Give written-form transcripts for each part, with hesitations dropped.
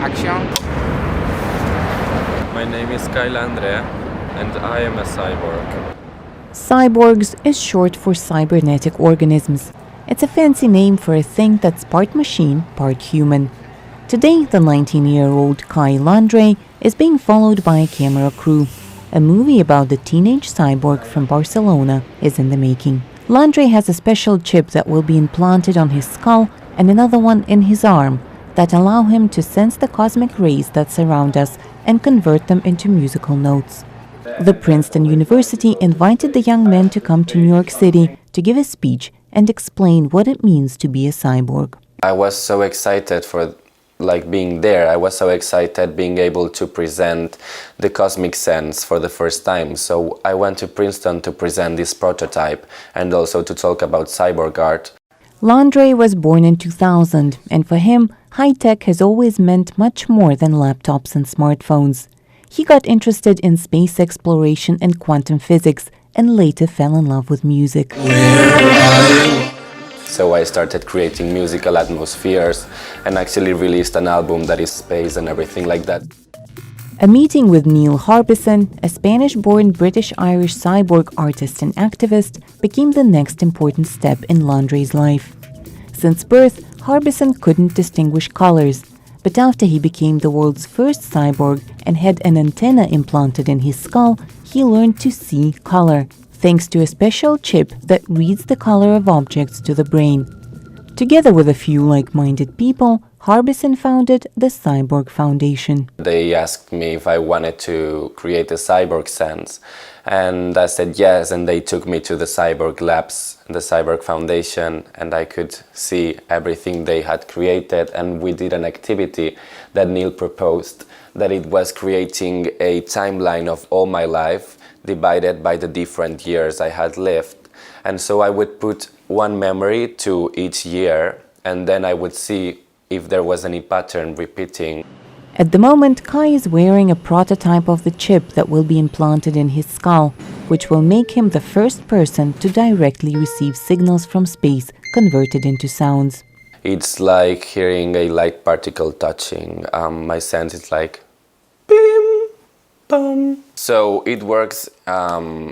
action. My name is Kai Landre, and I am a cyborg. Cyborgs is short for cybernetic organisms. It's a fancy name for a thing that's part machine, part human. Today, the 19-year-old Kai Landre is being followed by a camera crew. A movie about the teenage cyborg from Barcelona is in the making. Landre has a special chip that will be implanted on his skull and another one in his arm that allow him to sense the cosmic rays that surround us and convert them into musical notes. The Princeton University invited the young men to come to New York City to give a speech and explain what it means to be a cyborg. I was so excited for being there. I was so excited being able to present the cosmic sense for the first time. So I went to Princeton to present this prototype and also to talk about cyborg art. Landre was born in 2000, and for him, high-tech has always meant much more than laptops and smartphones. He got interested in space exploration and quantum physics, and later fell in love with music. So I started creating musical atmospheres and actually released an album that is space and everything like that. A meeting with Neil Harbison, a Spanish-born British-Irish cyborg artist and activist, became the next important step in Landre's life. Since birth, Harbison couldn't distinguish colors, but after he became the world's first cyborg and had an antenna implanted in his skull, he learned to see color, thanks to a special chip that reads the color of objects to the brain. Together with a few like-minded people, Harbison founded the Cyborg Foundation. They asked me if I wanted to create a cyborg sense, and I said yes, and they took me to the Cyborg Labs, the Cyborg Foundation, and I could see everything they had created, and we did an activity that Neil proposed, that it was creating a timeline of all my life divided by the different years I had lived. And so I would put one memory to each year, and then I would see if there was any pattern repeating. At the moment, Kai is wearing a prototype of the chip that will be implanted in his skull, which will make him the first person to directly receive signals from space converted into sounds. It's like hearing a light particle touching. My sense is like bim, bum. So it works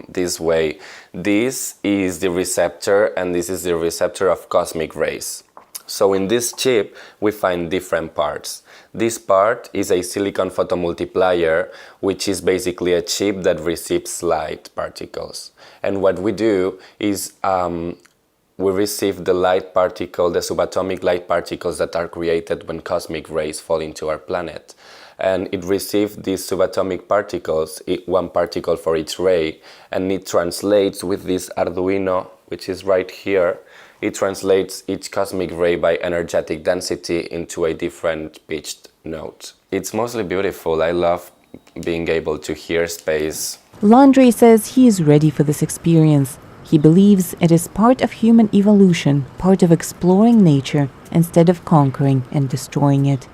this way. This is the receptor, and this is the receptor of cosmic rays. So in this chip, we find different parts. This part is a silicon photomultiplier, which is basically a chip that receives light particles. And what we do is we receive the light particle, the subatomic light particles that are created when cosmic rays fall into our planet. And it receives these subatomic particles, one particle for each ray, and it translates with this Arduino, which is right here. It translates each cosmic ray by energetic density into a different pitched note. It's mostly beautiful. I love being able to hear space. Landre says he is ready for this experience. He believes it is part of human evolution, part of exploring nature instead of conquering and destroying it.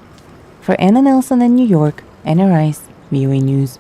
For Anna Nelson in New York, Anna Rice, VOA News.